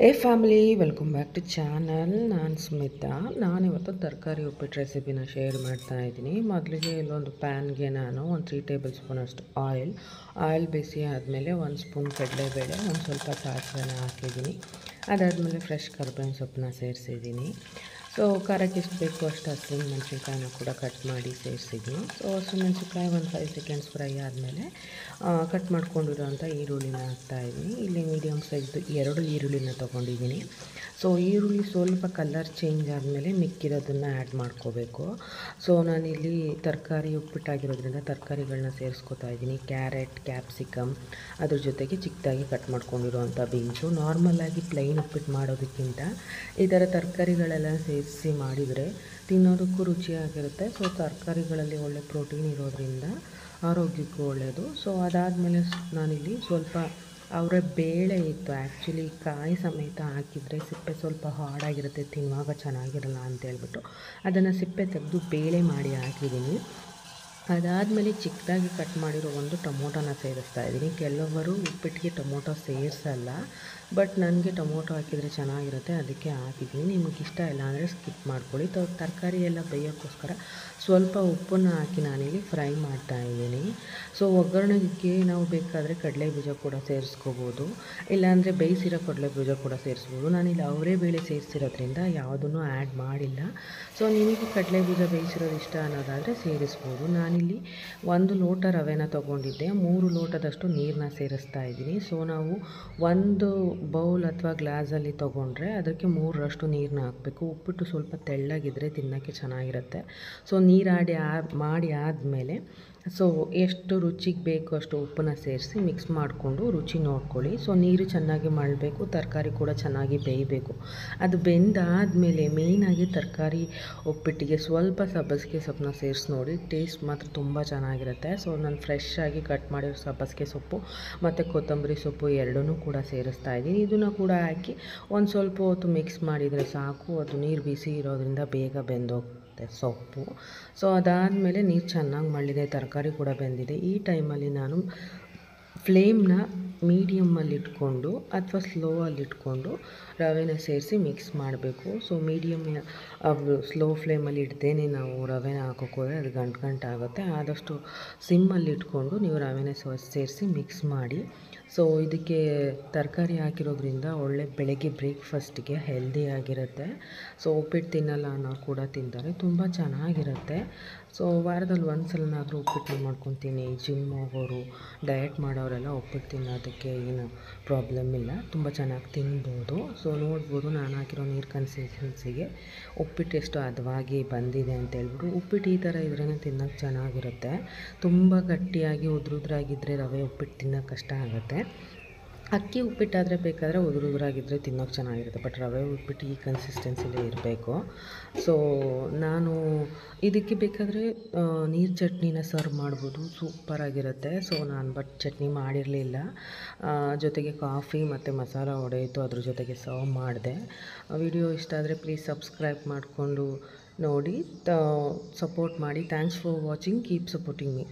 ಏ family, welcome back to channel. ನಾನು ಸ್ಮಿತಾ. ನಾನಿವತ್ತು ತರಕಾರಿ ಉಪ್ಪಿಟ್ಟು ರೆಸಿಪಿನ ಶೇರ್ ಮಾಡ್ತಾ ಇದ್ದೀನಿ. ಮೊದಲಿಗೆ ಇಲ್ಲೊಂದು ಪ್ಯಾನ್ಗೆ ನಾನು 3 ಟೇಬಲ್ ಸ್ಪೂನಷ್ಟು ಆಯಿಲ್ ಬಿಸಿ ಆದಮೇಲೆ 1 ಸ್ಪೂನ್ ಕಡಲೆಬೇಳೆ, ಒಂದು ಸ್ವಲ್ಪ ಸಾಸಿವೆನ ಹಾಕಿದ್ದೀನಿ. ಅದಾದಮೇಲೆ ಫ್ರೆಶ್ ಕರ್ಬೇವಿನ ಸೊಪ್ಪನ್ನ ಸೇರಿಸಿದ್ದೀನಿ. ಸೊ ಖಾರಕ್ಕೆ ಎಷ್ಟು ಬೇಕು ಅಷ್ಟು ಹಸಿಮೆಣಸಿನ್ಕಾಯಿನ ಕೂಡ ಕಟ್ ಮಾಡಿ ಸೇರಿಸಿದ್ದೀನಿ. ಸೊ ಹಸಿಮೆಣಸಿನ್ಕಾಯಿ ಒಂದು 5 ಸೆಕೆಂಡ್ಸ್ ಫ್ರೈ ಆದಮೇಲೆ ಕಟ್ ಮಾಡ್ಕೊಂಡಿರೋಂಥ ಈರುಳ್ಳಿನ ಹಾಕ್ತಾಯಿದ್ದೀನಿ. ಇಲ್ಲಿ ಮೀಡಿಯಮ್ ಸೈಜ್ದು 2 ಈರುಳ್ಳಿನ ತೊಗೊಂಡಿದ್ದೀನಿ. ಸೊ ಈರುಳ್ಳಿ ಸ್ವಲ್ಪ ಕಲರ್ ಚೇಂಜ್ ಆದಮೇಲೆ ಮಿಕ್ಕಿರೋದನ್ನು ಆ್ಯಡ್ ಮಾಡ್ಕೋಬೇಕು. ಸೊ ನಾನಿಲ್ಲಿ ತರಕಾರಿ ಉಪ್ಪಿಟ್ಟಾಗಿರೋದ್ರಿಂದ ತರಕಾರಿಗಳನ್ನ ಸೇರಿಸ್ಕೊತಾ ಇದ್ದೀನಿ. ಕ್ಯಾರೆಟ್, ಕ್ಯಾಪ್ಸಿಕಮ್, ಅದ್ರ ಜೊತೆಗೆ ಚಿಕ್ಕದಾಗಿ ಕಟ್ ಮಾಡ್ಕೊಂಡಿರೋವಂಥ ಬೀನ್ಸು. ನಾರ್ಮಲಾಗಿ ಪ್ಲೈನ್ ಉಪ್ಪಿಟ್ಟು ಮಾಡೋದಕ್ಕಿಂತ ಈ ಥರ ತರಕಾರಿಗಳೆಲ್ಲ ಸೇರಿಸಿ ಮಾಡಿದರೆ ತಿನ್ನೋದಕ್ಕೂ ರುಚಿಯಾಗಿರುತ್ತೆ. ಸೊ ತರಕಾರಿಗಳಲ್ಲಿ ಒಳ್ಳೆ ಪ್ರೋಟೀನ್ ಇರೋದ್ರಿಂದ ಆರೋಗ್ಯಕ್ಕೂ ಒಳ್ಳೆಯದು. ಸೊ ಅದಾದಮೇಲೆ ನಾನಿಲ್ಲಿ ಸ್ವಲ್ಪ ಅವರೇ ಬೇಳೆ ಇತ್ತು. ಆ್ಯಕ್ಚುಲಿ ಕಾಯಿ ಸಮೇತ ಹಾಕಿದರೆ ಸಿಪ್ಪೆ ಸ್ವಲ್ಪ ಹಾರ್ಡಾಗಿರುತ್ತೆ, ತಿನ್ನುವಾಗ ಚೆನ್ನಾಗಿರಲ್ಲ ಅಂತೇಳ್ಬಿಟ್ಟು ಅದನ್ನು ಸಿಪ್ಪೆ ತೆಗೆದು ಬೇಳೆ ಮಾಡಿ ಹಾಕಿದ್ದೀನಿ. ಅದಾದಮೇಲೆ ಚಿಕ್ಕದಾಗಿ ಕಟ್ ಮಾಡಿರೋ ಒಂದು ಟೊಮೊಟೊನ ಸೇರಿಸ್ತಾ ಇದ್ದೀನಿ. ಕೆಲವರು ಉಪ್ಪಿಟ್ಟಿಗೆ ಟೊಮೊಟೊ ಸೇರಿಸಲ್ಲ, ಬಟ್ ನನಗೆ ಟೊಮೊಟೊ ಹಾಕಿದರೆ ಚೆನ್ನಾಗಿರುತ್ತೆ, ಅದಕ್ಕೆ ಹಾಕಿದ್ದೀನಿ. ನಿಮಗೆ ಇಷ್ಟ ಇಲ್ಲ ಅಂದರೆ ಸ್ಕಿಪ್ ಮಾಡ್ಕೊಳ್ಳಿ. ತರಕಾರಿ ಎಲ್ಲ ಬೇಯೋಕ್ಕೋಸ್ಕರ ಸ್ವಲ್ಪ ಉಪ್ಪನ್ನು ಹಾಕಿ ನಾನಿಲ್ಲಿ ಫ್ರೈ ಮಾಡ್ತಾಯಿದ್ದೀನಿ. ಸೊ ಒಗ್ಗರಣೆಗೆ ನಾವು ಬೇಕಾದರೆ ಕಡಲೆಬೀಜ ಕೂಡ ಸೇರಿಸ್ಕೋಬೋದು, ಇಲ್ಲಾಂದರೆ ಬೇಯಿಸಿರೋ ಕಡಲೆಬೀಜ ಕೂಡ ಸೇರಿಸ್ಬೋದು. ನಾನಿಲ್ಲಿ ಅವರೇ ಬೇಳೆ ಸೇರಿಸಿರೋದ್ರಿಂದ ಯಾವುದನ್ನು ಆ್ಯಡ್ ಮಾಡಿಲ್ಲ. ಸೊ ನಿಮಗೆ ಕಡಲೆಬೀಜ ಬೇಯಿಸಿರೋದು ಇಷ್ಟ ಅನ್ನೋದಾದರೆ ಸೇರಿಸ್ಬೋದು. ನಾನಿಲ್ಲಿ 1 ಲೋಟ ರವೆನ ತೊಗೊಂಡಿದ್ದೆ, 3 ಲೋಟದಷ್ಟು ನೀರನ್ನ ಸೇರಿಸ್ತಾ ಇದ್ದೀನಿ. ಸೊ ನಾವು 1 ಬೌಲ್ ಅಥವಾ ಗ್ಲಾಸಲ್ಲಿ ತೊಗೊಂಡ್ರೆ ಅದಕ್ಕೆ 3ರಷ್ಟು ನೀರನ್ನ ಹಾಕಬೇಕು. ಉಪ್ಪಿಟ್ಟು ಸ್ವಲ್ಪ ತೆಳ್ಳಗಿದ್ರೆ ತಿನ್ನೋಕ್ಕೆ ಚೆನ್ನಾಗಿರುತ್ತೆ. ಸೊ ನೀರು ಮಾಡಿ ಆದಮೇಲೆ ಸೊ ಎಷ್ಟು ರುಚಿಗೆ ಬೇಕು ಅಷ್ಟು ಉಪ್ಪನ್ನ ಸೇರಿಸಿ ಮಿಕ್ಸ್ ಮಾಡಿಕೊಂಡು ರುಚಿ ನೋಡ್ಕೊಳ್ಳಿ. ಸೊ ನೀರು ಚೆನ್ನಾಗಿ ಮಳ್ಳಬೇಕು, ತರಕಾರಿ ಕೂಡ ಚೆನ್ನಾಗಿ ಬೇಯಬೇಕು. ಅದು ಬೆಂದಾದಮೇಲೆ ಮೇಯ್ನಾಗಿ ತರಕಾರಿ ಉಪ್ಪಿಟ್ಟಿಗೆ ಸ್ವಲ್ಪ ಸಬ್ಬಸಿಗೆ ಸೊಪ್ಪನ್ನ ಸೇರಿಸಿ ನೋಡಿ, ಟೇಸ್ಟ್ ಮಾತ್ರ ತುಂಬ ಚೆನ್ನಾಗಿರುತ್ತೆ. ಸೊ ನಾನು ಫ್ರೆಶ್ ಆಗಿ ಕಟ್ ಮಾಡಿರೋ ಸಬ್ಬಸಿಗೆ ಸೊಪ್ಪು ಮತ್ತು ಕೊತ್ತಂಬರಿ ಸೊಪ್ಪು ಎರಡನ್ನೂ ಕೂಡ ಸೇರಿಸ್ತಾ ಇದ್ದೀನಿ. ಇದನ್ನು ಕೂಡ ಹಾಕಿ ಒಂದು ಸ್ವಲ್ಪ ಹೊತ್ತು ಮಿಕ್ಸ್ ಮಾಡಿದರೆ ಸಾಕು. ಅದು ನೀರು ಬಿಸಿ ಇರೋದ್ರಿಂದ ಬೇಗ ಬೆಂದೋಗುತ್ತೆ ಸೊಪ್ಪು. ಸೊ ಅದಾದಮೇಲೆ ನೀರು ಚೆನ್ನಾಗಿ ಮಳ್ಳಿದೆ, ತರಕಾರಿ ಕೂಡ ಬೆಂದಿದೆ. ಈ ಟೈಮಲ್ಲಿ ನಾನು ಫ್ಲೇಮ್ನ ಮೀಡಿಯಮ್ಮಲ್ಲಿ ಇಟ್ಕೊಂಡು ಅಥವಾ ಸ್ಲೋ ಅಲ್ಲಿಟ್ಕೊಂಡು ರವೆನ ಸೇರಿಸಿ ಮಿಕ್ಸ್ ಮಾಡಬೇಕು. ಸೊ ಸ್ಲೋ ಫ್ಲೇಮಲ್ಲಿ ಇಡ್ದೇನೆ ನಾವು ರವೆನ ಹಾಕೋಕ್ಕೋದ್ರೆ ಅದು ಗಂಟಾಗುತ್ತೆ. ಆದಷ್ಟು ಸಿಮ್ಮಲ್ಲಿ ಇಟ್ಕೊಂಡು ನೀವು ರವೆನ ಸೇರಿಸಿ ಮಿಕ್ಸ್ ಮಾಡಿ. ಸೊ ಇದಕ್ಕೆ ತರಕಾರಿ ಹಾಕಿರೋದ್ರಿಂದ ಒಳ್ಳೆ ಬೆಳಗ್ಗೆ ಬ್ರೇಕ್ಫಾಸ್ಟಿಗೆ ಹೆಲ್ದಿಯಾಗಿರುತ್ತೆ. ಸೊ ಉಪ್ಪಿಟ್ಟು ತಿನ್ನಲ್ಲ ಅನ್ನೋರು ಕೂಡ ತಿಂತಾರೆ, ತುಂಬ ಚೆನ್ನಾಗಿರುತ್ತೆ. ಸೊ ವಾರದಲ್ಲಿ ಒಂದ್ಸಲನಾದರೂ ಉಪ್ಪಿಟ್ಟನ್ನ ಮಾಡ್ಕೊತೀನಿ. ಜಿಮ್ ಹೋಗೋರು, ಡಯಟ್ ಮಾಡೋರೆಲ್ಲ ಉಪ್ಪಿಟ್ಟು ತಿನ್ನೋದಕ್ಕೆ ಏನು ಪ್ರಾಬ್ಲಮ್ ಇಲ್ಲ, ತುಂಬ ಚೆನ್ನಾಗಿ ತಿನ್ಬೋದು. ಸೊ ನೋಡ್ಬೋದು ನಾನು ಹಾಕಿರೋ ನೀರು ಕನ್ಸಿಸ್ಟೆನ್ಸಿಗೆ ಉಪ್ಪಿಟ್ಟು ಎಷ್ಟು ಹದವಾಗಿ ಬಂದಿದೆ ಅಂತೇಳ್ಬಿಟ್ಟು. ಉಪ್ಪಿಟ್ಟು ಈ ಥರ ಇದ್ರೇ ತಿನ್ನೋಕ್ಕೆ ಚೆನ್ನಾಗಿರುತ್ತೆ. ತುಂಬ ಗಟ್ಟಿಯಾಗಿ ಉದುರಾಗಿದ್ದರೆ ರವೆ ಉಪ್ಪಿಟ್ಟು ತಿನ್ನೋಕ್ಕೆ ಕಷ್ಟ ಆಗುತ್ತೆ. ಅಕ್ಕಿ ಉಪ್ಪಿಟ್ಟಾದರೆ ಬೇಕಾದರೆ ಉದುರಾಗಿದ್ದರೆ ತಿನ್ನೋಕ್ಕೆ ಚೆನ್ನಾಗಿರುತ್ತೆ, ಬಟ್ ರವೆ ಉಪ್ಪಿಟ್ಟು ಈ ಕನ್ಸಿಸ್ಟೆನ್ಸಿಲೇ ಇರಬೇಕು. ಸೊ ನಾನು ಇದಕ್ಕೆ ಬೇಕಾದರೆ ನೀರು ಚಟ್ನಿನ ಸರ್ವ್ ಮಾಡ್ಬೋದು, ಸೂಪರಾಗಿರುತ್ತೆ. ಸೊ ನಾನು ಚಟ್ನಿ ಮಾಡಿರಲಿಲ್ಲ, ಜೊತೆಗೆ ಕಾಫಿ ಮತ್ತು ಮಸಾಲ ವಡೆ ಇತ್ತು, ಅದ್ರ ಜೊತೆಗೆ ಸರ್ವ್ ಮಾಡಿದೆ. ವಿಡಿಯೋ ಇಷ್ಟ ಆದರೆ ಪ್ಲೀಸ್ ಸಬ್ಸ್ಕ್ರೈಬ್ ಮಾಡಿಕೊಂಡು ನೋಡಿ, ಸಪೋರ್ಟ್ ಮಾಡಿ. Thanks for watching, keep supporting me.